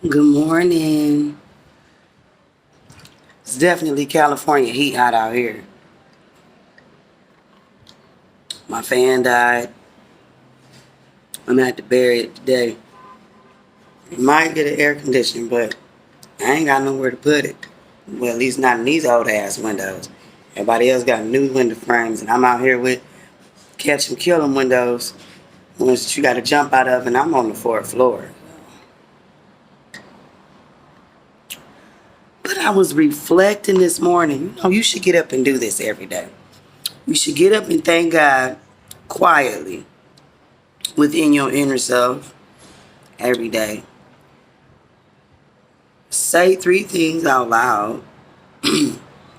Good morning. It's definitely California heat hot out here. My fan died. I'm gonna have to bury it today. Might get an air conditioner, but I ain't got nowhere to put it. Well, at least not in these old ass windows. Everybody else got new window frames, and I'm out here with catch and kill 'em windows, ones that you got to jump out of, and I'm on the fourth floor. But I was reflecting this morning. You know, you should get up and do this every day. You should get up and thank God quietly within your inner self every day. Say 3 things out loud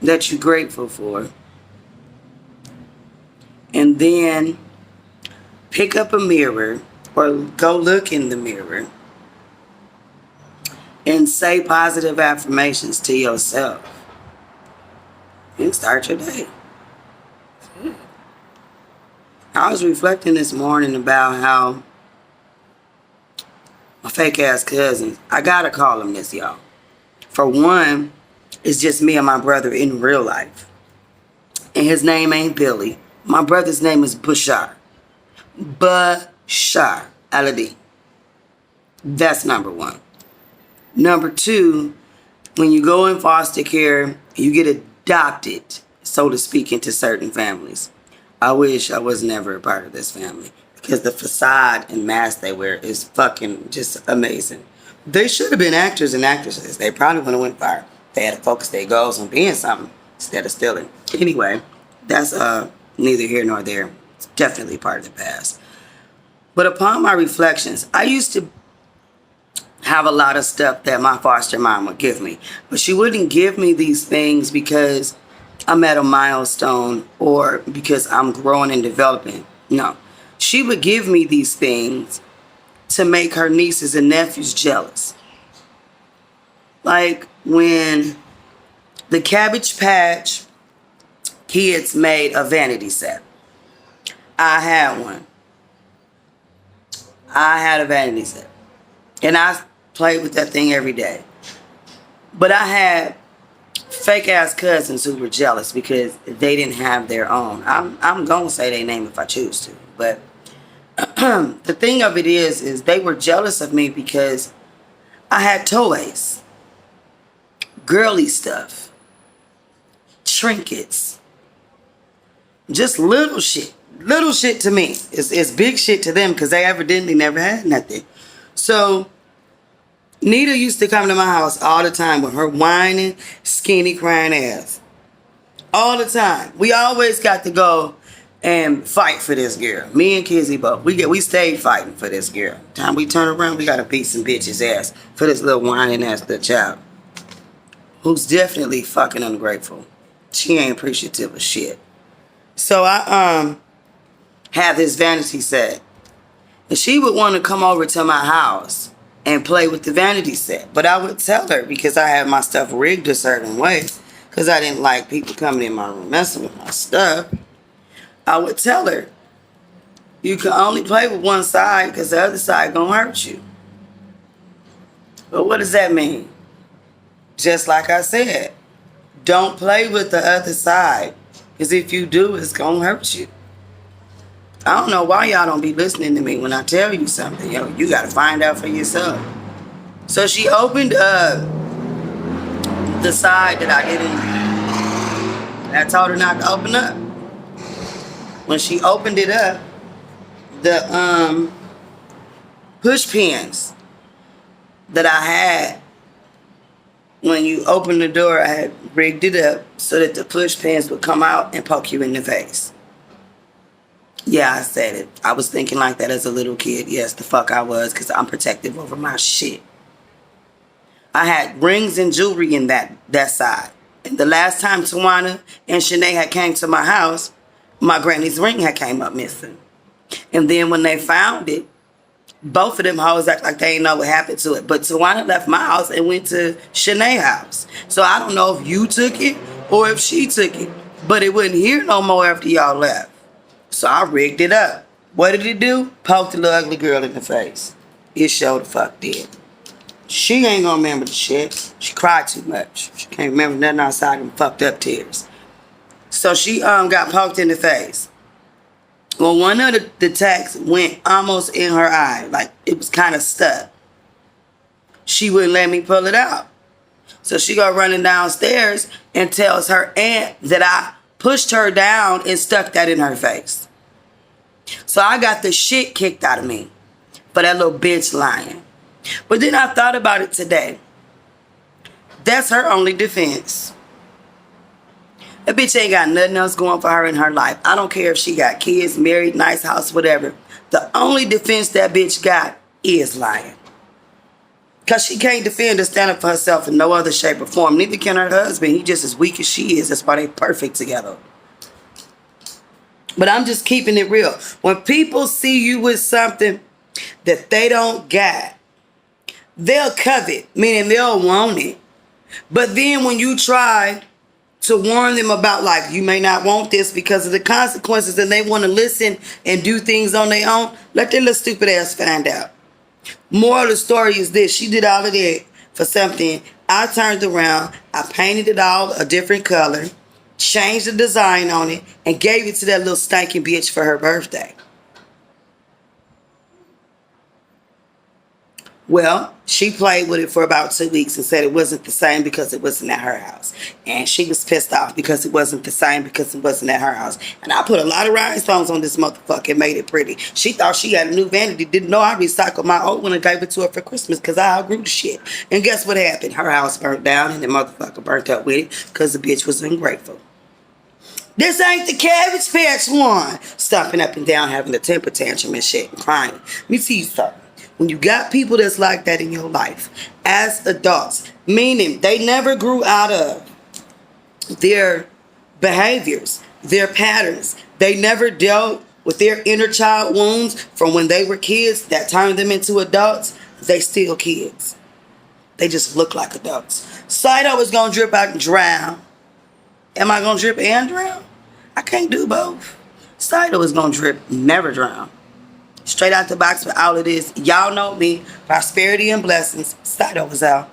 that you're grateful for. And then pick up a mirror or go look in the mirror and say positive affirmations to yourself and start your day. I was reflecting this morning about how my fake ass cousins, I gotta call them this, y'all. For one, it's just me and my brother in real life. And his name ain't Billy. My brother's name is Bashar. Bashar Aladi. That's number one. Number two, when you go in foster care, you get adopted, so to speak, into certain families. I wish I was never a part of this family because the facade and mask they wear is fucking just amazing. They should have been actors and actresses. They probably would have went far. They had to focus their goals on being something instead of stealing. Anyway, that's neither here nor there. It's definitely part of the past. But upon my reflections, I used to have a lot of stuff that my foster mom would give me. But she wouldn't give me these things because I'm at a milestone or because I'm growing and developing. No. She would give me these things to make her nieces and nephews jealous. Like when the Cabbage Patch kids made a vanity set. I had one. I had a vanity set. And I played with that thing every day. But I had fake ass cousins who were jealous because they didn't have their own. I'm gonna say their name if I choose to. But the thing of it is they were jealous of me because I had toys, girly stuff, trinkets, just little shit. Little shit to me. It's big shit to them because they evidently never had nothing. So Nita used to come to my house all the time with her whining, skinny, crying ass. All the time. We always got to go and fight for this girl. Me and Kizzy both. We stayed fighting for this girl. Time we turn around, we gotta beat some bitch's ass for this little whining ass little child. Who's definitely fucking ungrateful. She ain't appreciative of shit. So I had this vanity set. And she would want to come over to my house and play with the vanity set. But I would tell her because I had my stuff rigged a certain way because I didn't like people coming in my room messing with my stuff. I would tell her, you can only play with one side because the other side gonna hurt you. But what does that mean? Just like I said, don't play with the other side because if you do, it's gonna hurt you. I don't know why y'all don't be listening to me when I tell you something. Yo, you gotta find out for yourself. So she opened up the side that I didn't. I told her not to open up. When she opened it up, the push pins that I had, when you open the door, I had rigged it up so that the push pins would come out and poke you in the face. Yeah, I said it. I was thinking like that as a little kid. Yes, the fuck I was, because I'm protective over my shit. I had rings and jewelry in that side. And the last time Tawana and Shanae had came to my house, my granny's ring had came up missing. And then when they found it, both of them hoes act like they ain't know what happened to it. But Tawana left my house and went to Shanae's house. So I don't know if you took it or if she took it. But it wasn't here no more after y'all left. So I rigged it up. What did it do? Poked the little ugly girl in the face. It sure the fuck did. She ain't gonna remember the shit. She cried too much. She can't remember nothing outside them fucked up tears. So she got poked in the face. Well, one of the tacks went almost in her eye. Like, it was kind of stuck. She wouldn't let me pull it out. So she go running downstairs and tells her aunt that I pushed her down and stuck that in her face. So I got the shit kicked out of me for that little bitch lying. But then I thought about it today. That's her only defense. That bitch ain't got nothing else going for her in her life. I don't care if she got kids, married, nice house, whatever. The only defense that bitch got is lying. Because she can't defend or stand up for herself in no other shape or form. Neither can her husband. He just as weak as she is. That's why they perfect together. But I'm just keeping it real. When people see you with something that they don't got, they'll covet, meaning they'll want it. But then when you try to warn them about, like, you may not want this because of the consequences, and they want to listen and do things on their own, let their little stupid ass find out. Moral of the story is this: she did all of that for something. I turned around, I painted it all a different color, changed the design on it, and gave it to that little stinking bitch for her birthday. Well, she played with it for about 2 weeks and said it wasn't the same because it wasn't at her house. And she was pissed off because it wasn't the same because it wasn't at her house. And I put a lot of rhinestones on this motherfucker and made it pretty. She thought she had a new vanity. Didn't know I recycled my old one and gave it to her for Christmas because I outgrew the shit. And guess what happened? Her house burnt down and the motherfucker burnt up with it because the bitch was ungrateful. This ain't the Cabbage Patch one. Stomping up and down, having a temper tantrum and shit and crying. Let me see you something. When you got people that's like that in your life, as adults, meaning they never grew out of their behaviors, their patterns, they never dealt with their inner child wounds from when they were kids that turned them into adults, they still kids. They just look like adults. Sido is going to drip out and drown. Am I going to drip and drown? I can't do both. Sido is going to drip, never drown. Straight out the box with all of this. Y'all know me. Prosperity and blessings. Sido is out.